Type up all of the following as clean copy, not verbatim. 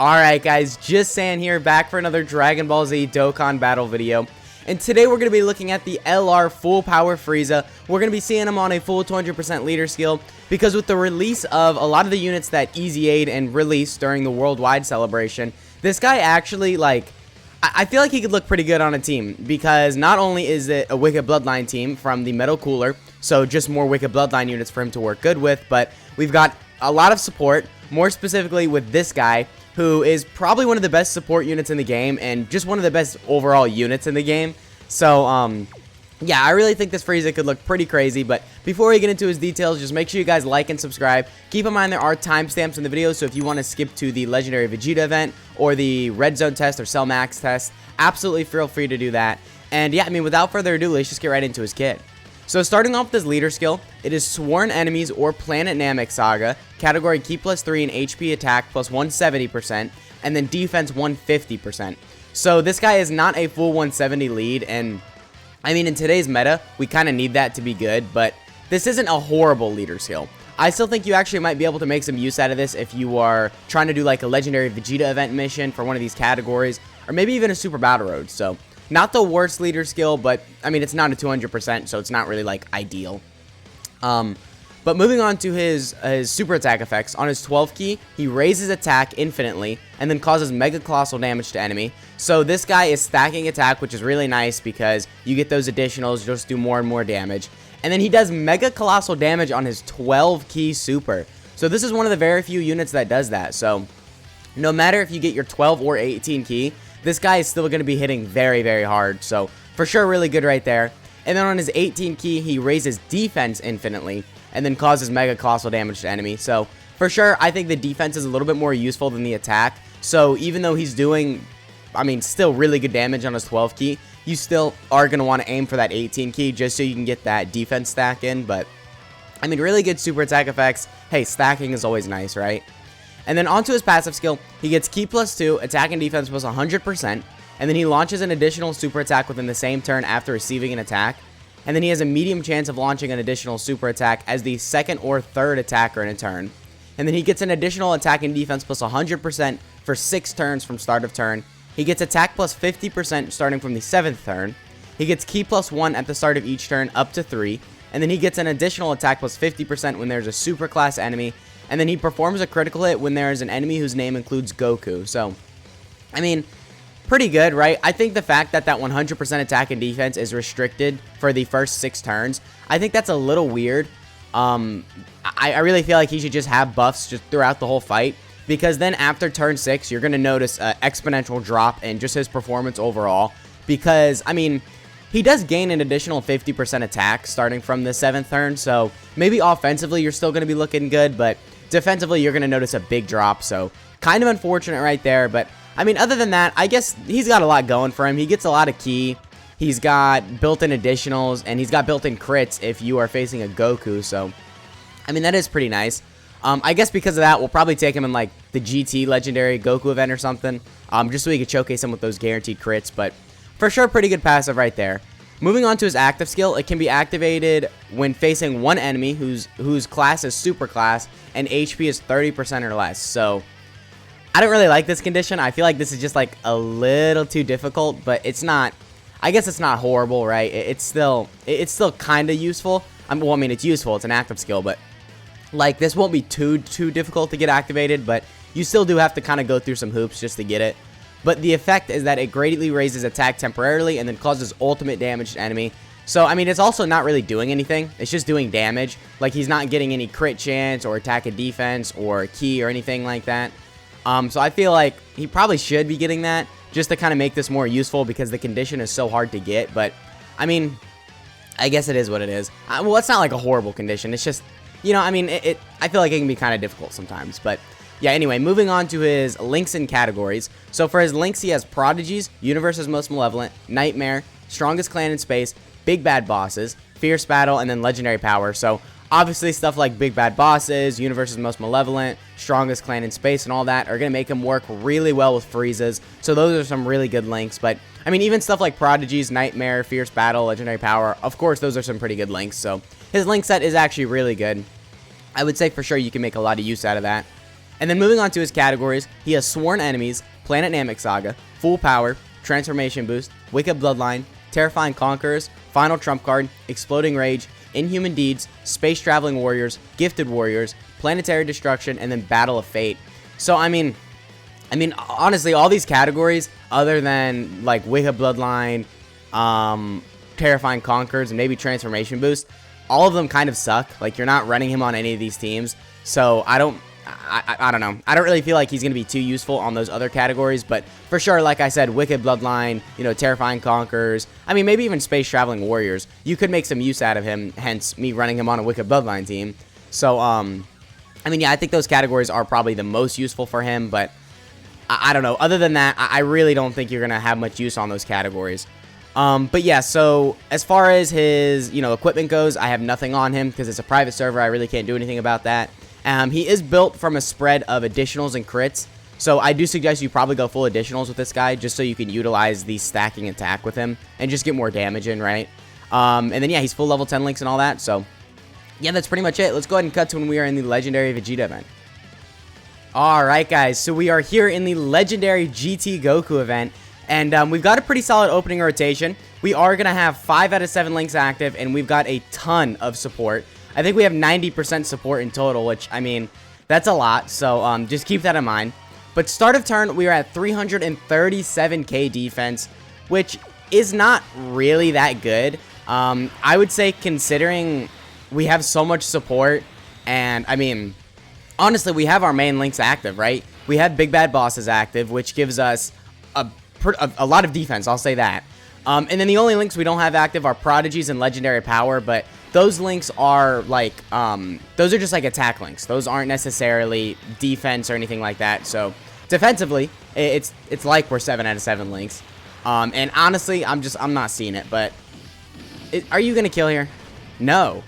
Alright guys, just saying here, back for another Dragon Ball Z Dokkan battle video. And today we're going to be looking at the LR full power Frieza. We're going to be seeing him on a full 200% leader skill, because with the release of a lot of the units that EZA'd and released during the worldwide celebration, this guy actually, I feel like he could look pretty good on a team, because not only is it a Wicked Bloodline team from the Metal Cooler, so just more Wicked Bloodline units for him to work good with, but we've got a lot of support, more specifically with this guy, who is probably one of the best support units in the game, and just one of the best overall units in the game. So, yeah, I really think this Frieza could look pretty crazy, but before we get into his details, just make sure you guys like and subscribe. Keep in mind there are timestamps in the video, so if you want to skip to the Legendary Vegeta event, or the Red Zone test, or Cell Max test, absolutely feel free to do that. And yeah, I mean, without further ado, let's just get right into his kit. So starting off with his leader skill, it is Sworn Enemies or Planet Namek Saga, category Ki +3 and HP attack plus 170%, and then defense 150%. So this guy is not a full 170 lead, and I mean, in today's meta, we kind of need that to be good, but this isn't a horrible leader skill. I still think you actually might be able to make some use out of this if you are trying to do like a Legendary Vegeta event mission for one of these categories, or maybe even a Super Battle Road. So not the worst leader skill, but I mean, it's not a 200%, so it's not really like ideal. But moving on to his super attack effects, on his 12 key, he raises attack infinitely and then causes mega colossal damage to enemy. So this guy is stacking attack, which is really nice because you get those additionals, just do more and more damage. And then he does mega colossal damage on his 12 key super. So this is one of the very few units that does that. So no matter if you get your 12 or 18 key, this guy is still going to be hitting very, very hard. So for sure, really good right there. And then on his 18 key, he raises defense infinitely and then causes mega colossal damage to enemy. So for sure, I think the defense is a little bit more useful than the attack. So even though he's doing, I mean, still really good damage on his 12 key, you still are going to want to aim for that 18 key just so you can get that defense stack in. But I mean, really good super attack effects. Hey, stacking is always nice, right? And then onto his passive skill, he gets Ki +2, attack and defense plus 100%, and then he launches an additional super attack within the same turn after receiving an attack, and then he has a medium chance of launching an additional super attack as the second or third attacker in a turn. And then he gets an additional attack and defense plus 100% for 6 turns from start of turn. He gets attack plus 50% starting from the 7th turn. He gets Ki +1 at the start of each turn up to 3, and then he gets an additional attack plus 50% when there's a super class enemy. And then he performs a critical hit when there is an enemy whose name includes Goku. So, I mean, pretty good, right? I think the fact that that 100% attack and defense is restricted for the first 6 turns, I think that's a little weird. I really feel like he should just have buffs just throughout the whole fight, because then after turn 6, you're going to notice an exponential drop in just his performance overall. Because, I mean, he does gain an additional 50% attack starting from the 7th turn, so maybe offensively you're still going to be looking good, but defensively, you're going to notice a big drop, so kind of unfortunate right there. But, I mean, other than that, I guess he's got a lot going for him. He gets a lot of ki. He's got built-in additionals, and he's got built-in crits if you are facing a Goku. So, I mean, that is pretty nice. I guess because of that, we'll probably take him in, like, the GT Legendary Goku event or something, just so we could showcase him with those guaranteed crits. But, for sure, pretty good passive right there. Moving on to his active skill, it can be activated when facing one enemy whose class is super class and HP is 30% or less. So, I don't really like this condition. I feel like this is just like a little too difficult, but it's not, I guess it's not horrible, right? It's still kind of useful. Well, I mean, it's useful. It's an active skill, but like this won't be too difficult to get activated, but you still do have to kind of go through some hoops just to get it. But the effect is that it greatly raises attack temporarily and then causes ultimate damage to enemy. So, I mean, it's also not really doing anything. It's just doing damage. Like, he's not getting any crit chance or attack and defense or ki or anything like that. So I feel like he probably should be getting that just to kind of make this more useful, because the condition is so hard to get. But, I mean, I guess it is what it is. Well, it's not like a horrible condition. It's just, you know, I mean, I feel like it can be kind of difficult sometimes. But yeah, anyway, moving on to his links and categories. So for his links, he has Prodigies, Universe's Most Malevolent, Nightmare, Strongest Clan in Space, Big Bad Bosses, Fierce Battle, and then Legendary Power. So obviously stuff like Big Bad Bosses, Universe's Most Malevolent, Strongest Clan in Space, and all that are going to make him work really well with Friezas. So those are some really good links. But I mean, even stuff like Prodigies, Nightmare, Fierce Battle, Legendary Power, of course, those are some pretty good links. So his link set is actually really good. I would say for sure you can make a lot of use out of that. And then moving on to his categories, he has Sworn Enemies, Planet Namek Saga, Full Power, Transformation Boost, Wicked Bloodline, Terrifying Conquerors, Final Trump Card, Exploding Rage, Inhuman Deeds, Space Traveling Warriors, Gifted Warriors, Planetary Destruction, and then Battle of Fate. So, I mean, honestly, all these categories, other than, like, Wicked Bloodline, Terrifying Conquerors, and maybe Transformation Boost, all of them kind of suck. Like, you're not running him on any of these teams, so I don't know. I don't really feel like he's going to be too useful on those other categories, but for sure, like I said, Wicked Bloodline, you know, Terrifying Conquerors, I mean, maybe even Space Traveling Warriors, you could make some use out of him, hence me running him on a Wicked Bloodline team. So, I mean, yeah, I think those categories are probably the most useful for him, but I don't know. Other than that, I really don't think you're going to have much use on those categories. But yeah, so as far as his, you know, equipment goes, I have nothing on him because it's a private server. I really can't do anything about that. He is built from a spread of additionals and crits, so I do suggest you probably go full additionals with this guy just so you can utilize the stacking attack with him and just get more damage in, right? And then, yeah, he's full level 10 links and all that, so yeah, that's pretty much it. Let's go ahead and cut to when we are in the Legendary Vegeta event. Alright, guys, so we are here in the Legendary GT Goku event, and we've got a pretty solid opening rotation. We are going to have 5 out of 7 links active, and we've got a ton of support. I think we have 90% support in total, which, I mean, that's a lot, so just keep that in mind. But start of turn, we are at 337k defense, which is not really that good. I would say, considering we have so much support, and, I mean, honestly, we have our main links active, right? We have Big Bad Bosses active, which gives us a lot of defense, I'll say that. And then the only links we don't have active are Prodigies and Legendary Power, but those links are like, those are just like attack links. Those aren't necessarily defense or anything like that. So defensively, it's like we're 7 out of 7 links. And honestly, I'm not seeing it, but are you going to kill here? No.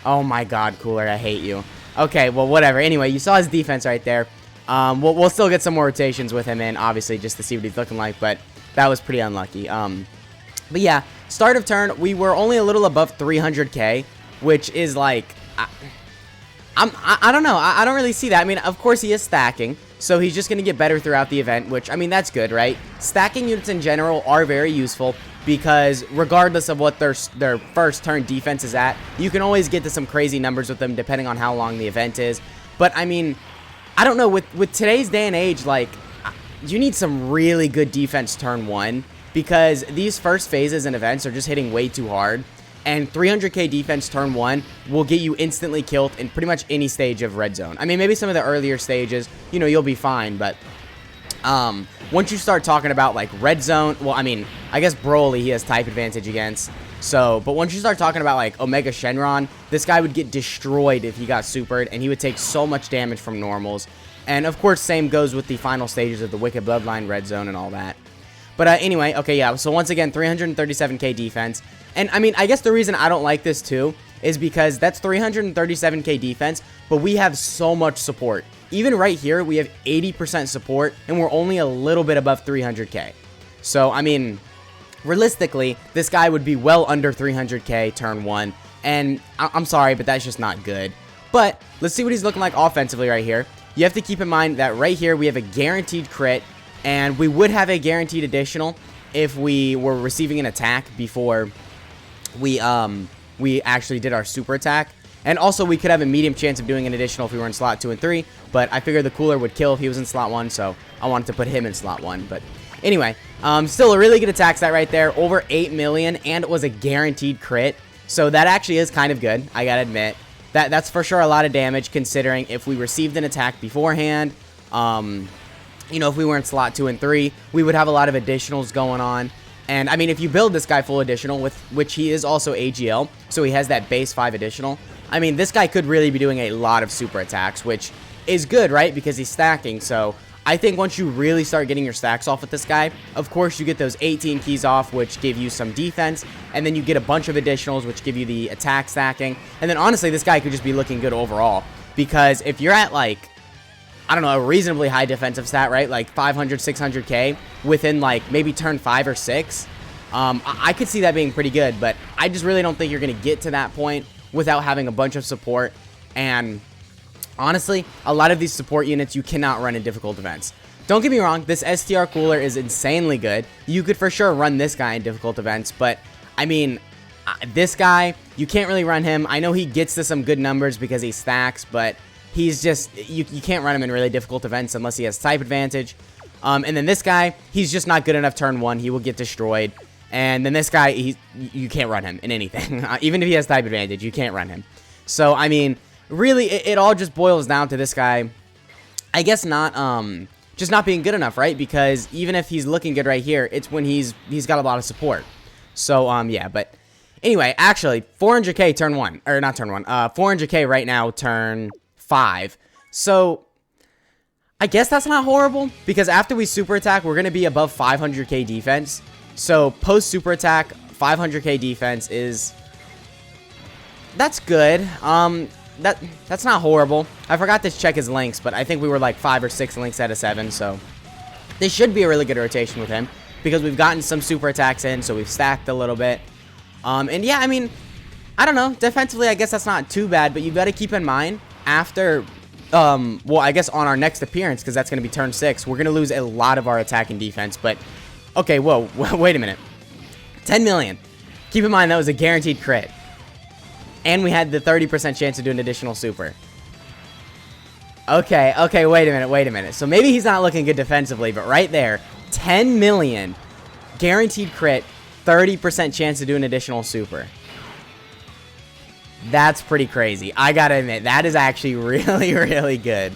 Oh my God, Cooler, I hate you. Okay, well, whatever. Anyway, you saw his defense right there. We'll still get some more rotations with him in, obviously, just to see what he's looking like, but that was pretty unlucky. But yeah, start of turn, we were only a little above 300k, which is like, I don't know, I don't really see that. I mean, of course he is stacking, so he's just going to get better throughout the event, which, I mean, that's good, right? Stacking units in general are very useful, because regardless of what their first turn defense is at, you can always get to some crazy numbers with them, depending on how long the event is. But, I mean, I don't know, with today's day and age, like, you need some really good defense turn 1, because these first phases and events are just hitting way too hard, and 300k defense turn 1 will get you instantly killed in pretty much any stage of red zone. I mean, maybe some of the earlier stages, you know, you'll be fine, but once you start talking about like red zone, well, I mean, I guess Broly he has type advantage against, so, but once you start talking about like Omega Shenron, this guy would get destroyed if he got supered, and he would take so much damage from normals. And of course, same goes with the final stages of the Wicked Bloodline red zone and all that. But anyway, okay, yeah, so once again, 337k defense. And, I mean, I guess the reason I don't like this, too, is because that's 337k defense, but we have so much support. Even right here, we have 80% support, and we're only a little bit above 300k. So, I mean, realistically, this guy would be well under 300k turn 1, and I'm sorry, but that's just not good. But, let's see what he's looking like offensively right here. You have to keep in mind that right here, we have a guaranteed crit, and we would have a guaranteed additional if we were receiving an attack before we actually did our super attack. And also, we could have a medium chance of doing an additional if we were in slot 2 and 3, but I figured the Cooler would kill if he was in slot 1, so I wanted to put him in slot 1. But anyway, still a really good attack stat right there, over 8 million, and it was a guaranteed crit. So that actually is kind of good, I gotta admit. That's for sure a lot of damage, considering if we received an attack beforehand, you know, if we were in slot 2 and 3, we would have a lot of additionals going on. And, I mean, if you build this guy full additional, with which he is also AGL, so he has that base 5 additional, I mean, this guy could really be doing a lot of super attacks, which is good, right? Because he's stacking, so I think once you really start getting your stacks off with this guy, of course, you get those 18 keys off, which give you some defense, and then you get a bunch of additionals, which give you the attack stacking. And then, honestly, this guy could just be looking good overall, because if you're at, like, I don't know, a reasonably high defensive stat, right? Like 500, 600k within like maybe turn 5 or 6. I could see that being pretty good, but I just really don't think you're going to get to that point without having a bunch of support. And Honestly, a lot of these support units you cannot run in difficult events. Don't get me wrong, this STR cooler is insanely good. You could for sure run this guy in difficult events, but I mean, this guy, you can't really run him. I know he gets to some good numbers because he stacks, but he's just, you can't run him in really difficult events unless he has type advantage. And then this guy, he's just not good enough turn 1. He will get destroyed. And then this guy, you can't run him in anything. Even if he has type advantage, you can't run him. So, I mean, really, it all just boils down to this guy, I guess just not being good enough, right? Because even if he's looking good right here, it's when he's got a lot of support. So, yeah, but anyway, actually, 400k turn 1, or not turn 1, 400k right now turn 5. So, I guess that's not horrible, because after we super attack, we're going to be above 500k defense. So, post super attack, 500k defense that's good. That's not horrible. I forgot to check his links, but I think we were like 5 or 6 links out of 7, so this should be a really good rotation with him, because we've gotten some super attacks in, so we've stacked a little bit. And yeah, I mean, I don't know, defensively, I guess that's not too bad, but you've got to keep in mind, after, well, I guess on our next appearance, because that's going to be turn 6, we're going to lose a lot of our attack and defense, but, okay, whoa, wait a minute, 10 million, keep in mind that was a guaranteed crit, and we had the 30% chance to do an additional super. Okay, wait a minute, so maybe he's not looking good defensively, but right there, 10 million, guaranteed crit, 30% chance to do an additional super. That's pretty crazy. I gotta admit, that is actually really, really good.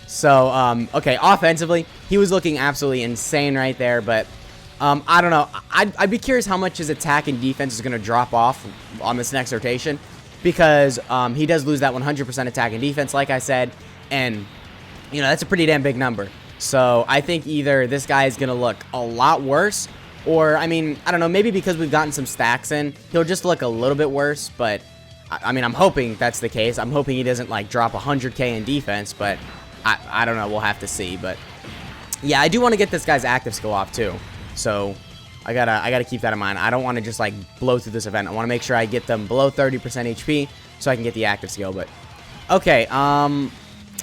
So, okay, offensively, he was looking absolutely insane right there, but, I don't know. I'd be curious how much his attack and defense is going to drop off on this next rotation, because, he does lose that 100% attack and defense, like I said, and, you know, that's a pretty damn big number. So, I think either this guy is going to look a lot worse, or, I mean, I don't know, maybe because we've gotten some stacks in, he'll just look a little bit worse, but I mean, I'm hoping that's the case. I'm hoping he doesn't, like, drop 100k in defense, but I don't know. We'll have to see, but yeah, I do want to get this guy's active skill off, too, so I gotta keep that in mind. I don't want to just, like, blow through this event. I want to make sure I get them below 30% HP so I can get the active skill, but okay,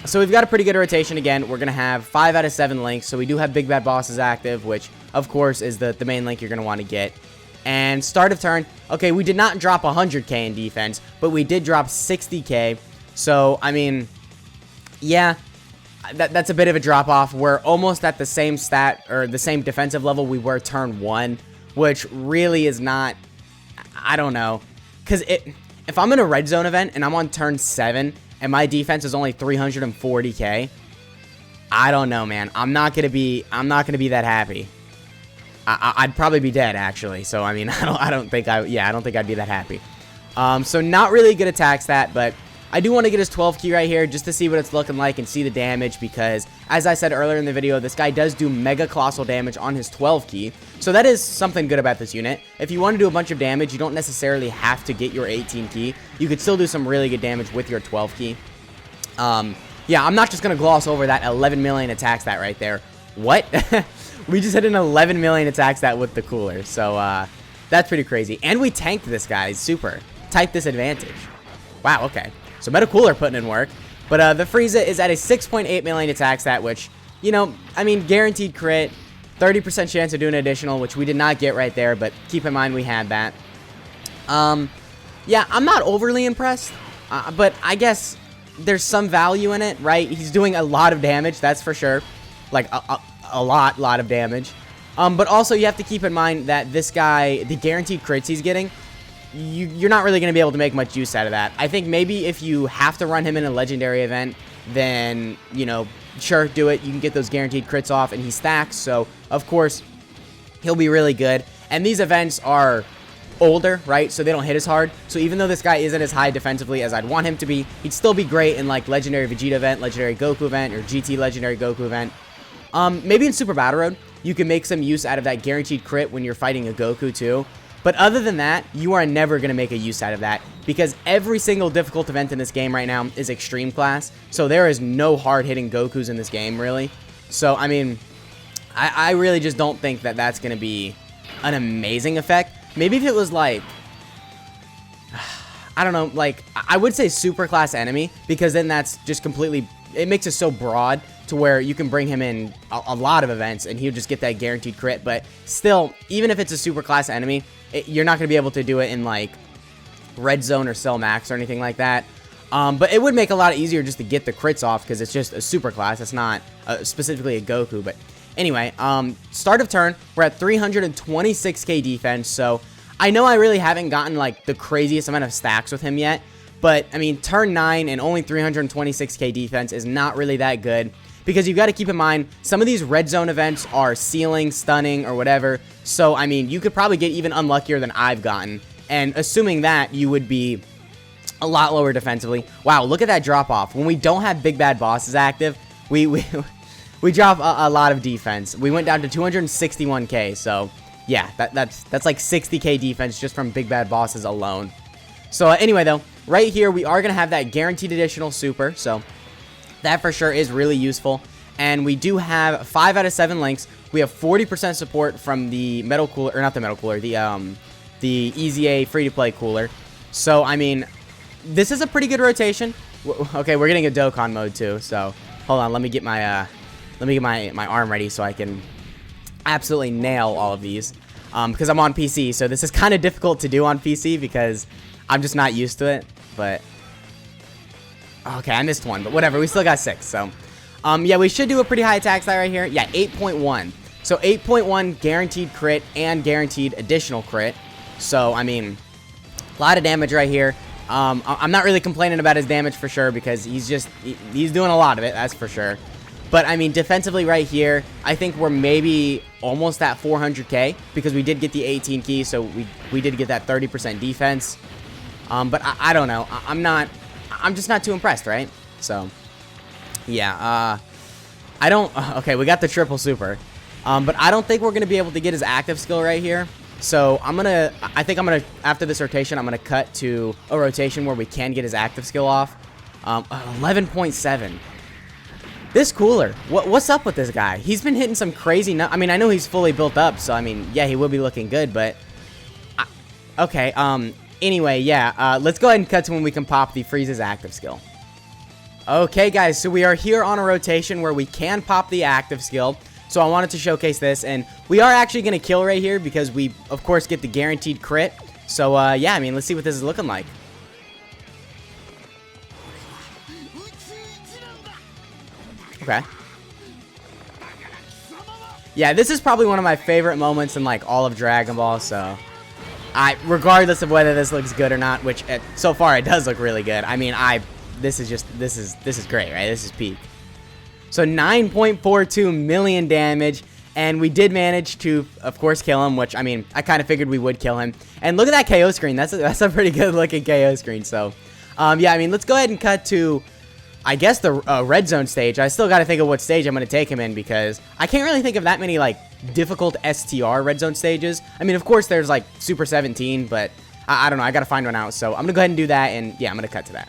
so we've got a pretty good rotation again. We're going to have 5 out of 7 links, so we do have Big Bad Bosses active, which, of course, is the main link you're going to want to get. And start of turn, okay, we did not drop 100k in defense, but we did drop 60k, so, I mean, yeah, that's a bit of a drop-off. We're almost at the same stat, or the same defensive level we were turn 1, which really is not, I don't know, because if I'm in a red zone event, and I'm on turn 7, and my defense is only 340k, I don't know, man, I'm not gonna be that happy. I'd probably be dead, actually. So, I mean, I don't think I'd be that happy. So, not really a good attack stat, but I do want to get his 12 key right here just to see what it's looking like and see the damage, because, as I said earlier in the video, this guy does do mega colossal damage on his 12 key. So, that is something good about this unit. If you want to do a bunch of damage, you don't necessarily have to get your 18 key. You could still do some really good damage with your 12 key. Yeah, I'm not just going to gloss over that 11 million attack stat right there. What? We just hit an 11 million attack stat with the cooler, so that's pretty crazy. And we tanked this guy's super. Type disadvantage. Wow, okay. So Meta Cooler putting in work. But the Frieza is at a 6.8 million attack stat, which, you know, I mean, guaranteed crit, 30% chance of doing additional, which we did not get right there, but keep in mind we had that. Yeah, I'm not overly impressed, but I guess there's some value in it, right? He's doing a lot of damage, that's for sure. Like, a lot of damage. But also you have to keep in mind that this guy, the guaranteed crits he's getting, you're not really going to be able to make much use out of that. I think maybe if you have to run him in a legendary event, then, you know, sure, do it. You can get those guaranteed crits off, and he stacks, so, of course, he'll be really good. And these events are older, right, so they don't hit as hard. So even though this guy isn't as high defensively as I'd want him to be, he'd still be great in, like, Legendary Vegeta event, Legendary Goku event, or GT Legendary Goku event. Maybe in Super Battle Road, you can make some use out of that guaranteed crit when you're fighting a Goku too. But other than that, you are never going to make a use out of that, because every single difficult event in this game right now is Extreme Class. So there is no hard-hitting Gokus in this game, really. So, I mean, I really just don't think that that's going to be an amazing effect. Maybe if it was like, I don't know, like, I would say super class enemy, because then that's just completely, it makes it so broad to where you can bring him in a lot of events and he'll just get that guaranteed crit. But still, even if it's a super class enemy, you're not going to be able to do it in like red zone or cell max or anything like that. But it would make a lot easier just to get the crits off, because it's just a super class. It's not specifically a Goku. But anyway, start of turn, we're at 326k defense. So I know I really haven't gotten like the craziest amount of stacks with him yet. But I mean, turn 9 and only 326k defense is not really that good, because you've got to keep in mind some of these red zone events are sealing, stunning, or whatever. So I mean, you could probably get even unluckier than I've gotten. And assuming that, you would be a lot lower defensively. Wow, look at that drop off. When we don't have big bad bosses active, we drop a lot of defense. We went down to 261k. So yeah, that's like 60k defense just from big bad bosses alone. So anyway though, right here we are gonna have that guaranteed additional super. So that for sure is really useful. And we do have 5 out of 7 links. We have 40% support from the metal cooler, or not the metal cooler, the EZA free-to-play cooler. So, I mean, this is a pretty good rotation. Okay, we're getting a Dokkan mode too. So, hold on, let me get my arm ready so I can absolutely nail all of these. Because I'm on PC, so this is kind of difficult to do on PC because I'm just not used to it. But okay, I missed one, but whatever. We still got 6. So, yeah, we should do a pretty high attack stat right here. Yeah, 8.1. So 8.1 guaranteed crit and guaranteed additional crit. So, I mean, a lot of damage right here. I'm not really complaining about his damage for sure, because he's doing a lot of it, that's for sure. But, I mean, defensively right here, I think we're maybe almost at 400k, because we did get the 18 key, so we did get that 30% defense. But I don't know. I'm just not too impressed, right? So, yeah, okay, we got the triple super. But I don't think we're going to be able to get his active skill right here. So I think I'm going to, after this rotation, I'm going to cut to a rotation where we can get his active skill off. 11.7. This cooler, what's up with this guy? He's been hitting some crazy, I mean, I know he's fully built up, so I mean, yeah, he will be looking good, but, okay, anyway, yeah, let's go ahead and cut to when we can pop the Frieza's active skill. Okay, guys, so we are here on a rotation where we can pop the active skill. So I wanted to showcase this, and we are actually going to kill right here because we, of course, get the guaranteed crit. So, yeah, I mean, let's see what this is looking like. Okay. Yeah, this is probably one of my favorite moments in, like, all of Dragon Ball, so regardless of whether this looks good or not, which so far it does look really good. I mean, this is great, right? This is peak. So 9.42 million damage, and we did manage to, of course, kill him, which, I mean, I kind of figured we would kill him. And look at that KO screen. That's a pretty good looking KO screen. So, yeah, I mean, let's go ahead and cut to, I guess, the red zone stage. I still got to think of what stage I'm going to take him in, because I can't really think of that many, like, difficult STR red zone stages. I mean, of course, there's, like, Super 17, but I don't know. I got to find one out. So I'm going to go ahead and do that, and, yeah, I'm going to cut to that.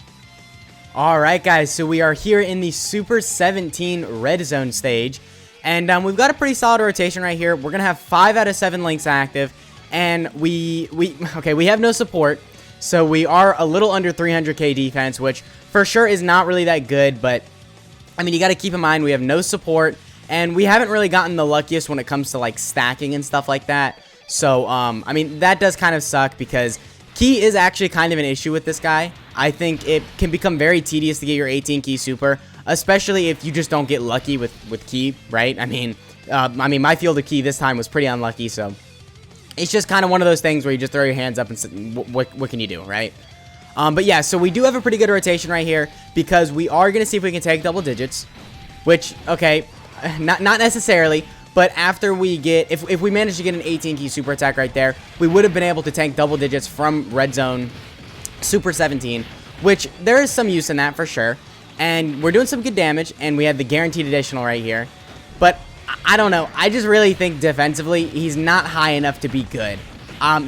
Alright guys, so we are here in the Super 17 Red Zone stage, and we've got a pretty solid rotation right here. We're going to have 5 out of 7 links active, and we have no support, so we are a little under 300k defense, which for sure is not really that good, but I mean, you got to keep in mind we have no support, and we haven't really gotten the luckiest when it comes to like stacking and stuff like that. So, I mean, that does kind of suck, because Key is actually kind of an issue with this guy. I think it can become very tedious to get your 18 key super, especially if you just don't get lucky with Key, right? I mean, my field of Key this time was pretty unlucky, so it's just kind of one of those things where you just throw your hands up and say, what can you do, right? But yeah, so we do have a pretty good rotation right here, because we are going to see if we can take double digits, which, okay, not necessarily. But after we get, if we manage to get an 18 key super attack right there, we would have been able to tank double digits from Red Zone Super 17, which there is some use in that for sure. And we're doing some good damage, and we have the guaranteed additional right here. But I don't know. I just really think defensively, he's not high enough to be good.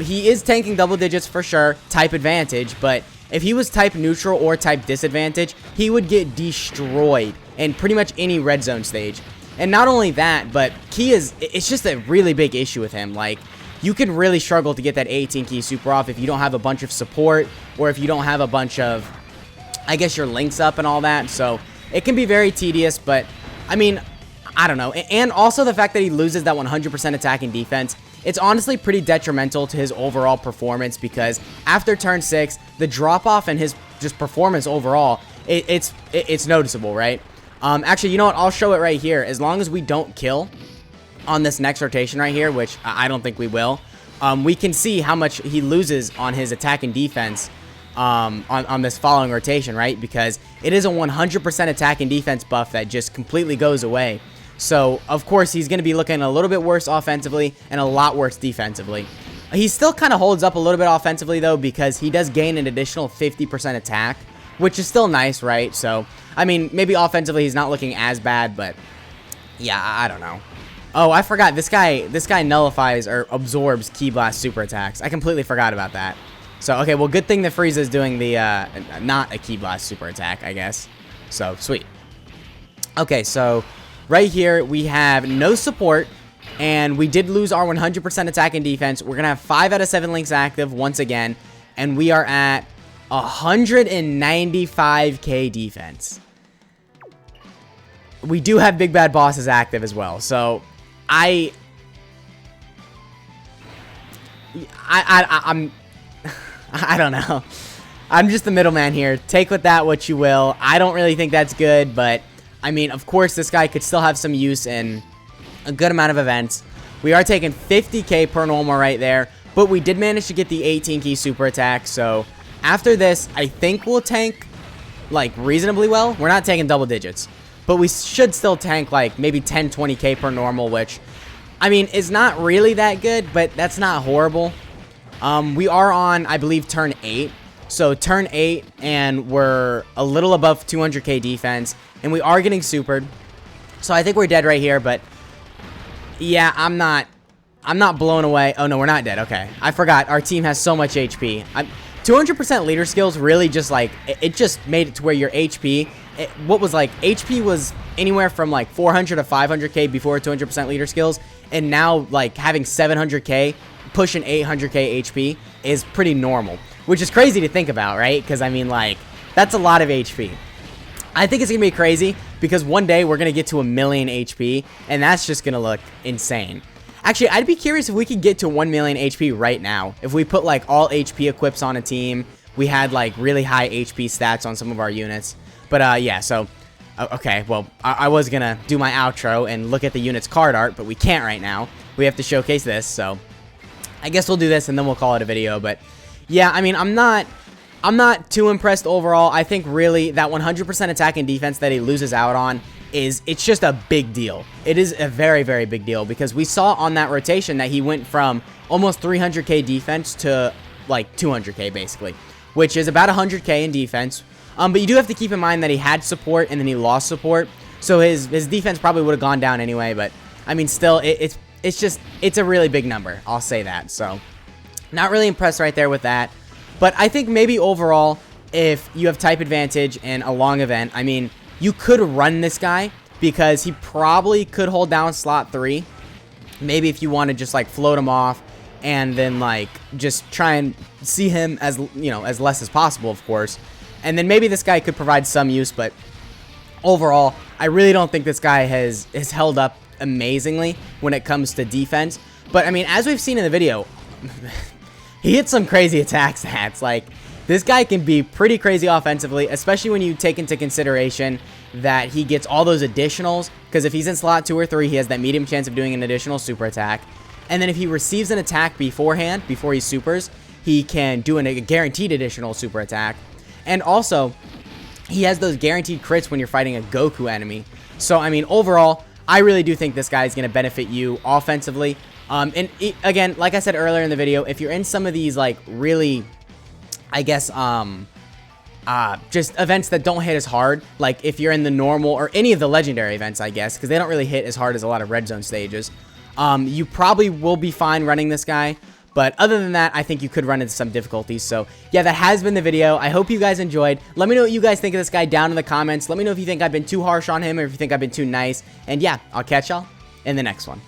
He is tanking double digits for sure, type advantage, but if he was type neutral or type disadvantage, he would get destroyed in pretty much any Red Zone stage. And not only that, but Key it's just a really big issue with him. Like, you can really struggle to get that 18 key super off if you don't have a bunch of support, or if you don't have a bunch of, I guess, your links up and all that. So it can be very tedious, but I mean, I don't know. And also the fact that he loses that 100% attack and defense, it's honestly pretty detrimental to his overall performance, because after turn 6, the drop off in his just performance overall, it's noticeable, right? Actually, you know what? I'll show it right here. As long as we don't kill on this next rotation right here, which I don't think we will, we can see how much he loses on his attack and defense on this following rotation, right? Because it is a 100% attack and defense buff that just completely goes away. So, of course, he's going to be looking a little bit worse offensively and a lot worse defensively. He still kind of holds up a little bit offensively, though, because he does gain an additional 50% attack, which is still nice, right? So, I mean, maybe offensively he's not looking as bad, but yeah, I don't know. Oh, I forgot. This guy nullifies or absorbs Ki Blast super attacks. I completely forgot about that. So, okay, well, good thing that Frieza is doing the, not a Ki Blast super attack, I guess. So, sweet. Okay, so right here, we have no support, and we did lose our 100% attack and defense. We're going to have 5 out of 7 links active once again, and we are at 195k defense. We do have Big Bad Bosses active as well, so I'm I don't know. I'm just the middleman here. Take with that what you will. I don't really think that's good, but I mean, of course, this guy could still have some use in a good amount of events. We are taking 50k per normal right there, but we did manage to get the 18 key super attack. So after this, I think we'll tank like reasonably well. We're not taking double digits, but we should still tank like maybe 10, 20k per normal, which I mean is not really that good, but that's not horrible. We are on, I believe, turn 8. So turn 8, and we're a little above 200k defense, and we are getting supered. So I think we're dead right here, but yeah, I'm not blown away. Oh no, we're not dead. Okay, I forgot. Our team has so much HP. 200% leader skills really just like it just made it to where your HP, what was like HP was anywhere from like 400 to 500k before 200% leader skills, and now like having 700k, pushing 800k HP is pretty normal, which is crazy to think about, right? Because I mean, like, that's a lot of HP. I think it's gonna be crazy because one day we're gonna get to 1,000,000 HP, and that's just gonna look insane. Actually, I'd be curious if we could get to 1,000,000 HP right now. If we put like all HP equips on a team, we had like really high HP stats on some of our units. But yeah, so okay, well, I was gonna do my outro and look at the unit's card art, but we can't right now. We have to showcase this, so I guess we'll do this and then we'll call it a video. But yeah, I mean, I'm not too impressed overall. I think really that 100% attack and defense that he loses out on it's just a big deal. It is a very, very big deal because we saw on that rotation that he went from almost 300k defense to like 200k basically, which is about 100k in defense. But you do have to keep in mind that he had support and then he lost support, so his defense probably would have gone down anyway. But I mean, still, it's a really big number. I'll say that. So not really impressed right there with that. But I think maybe overall, if you have type advantage in a long event, I mean, you could run this guy because he probably could hold down slot 3. Maybe if you want to just like float him off and then like just try and see him as, you know, as less as possible, of course. And then maybe this guy could provide some use, but overall, I really don't think this guy has held up amazingly when it comes to defense. But I mean, as we've seen in the video, he hits some crazy attack stats. Like, this guy can be pretty crazy offensively, especially when you take into consideration that he gets all those additionals, because if he's in slot 2 or 3, he has that medium chance of doing an additional super attack. And then if he receives an attack beforehand, before he supers, he can do a guaranteed additional super attack. And also, he has those guaranteed crits when you're fighting a Goku enemy. So, I mean, overall, I really do think this guy is going to benefit you offensively. Again, like I said earlier in the video, if you're in some of these, like, really, I guess, just events that don't hit as hard, like if you're in the normal or any of the legendary events, I guess, because they don't really hit as hard as a lot of red zone stages, you probably will be fine running this guy. But other than that, I think you could run into some difficulties. So yeah, that has been the video. I hope you guys enjoyed. Let me know what you guys think of this guy down in the comments. Let me know if you think I've been too harsh on him or if you think I've been too nice. And yeah, I'll catch y'all in the next one.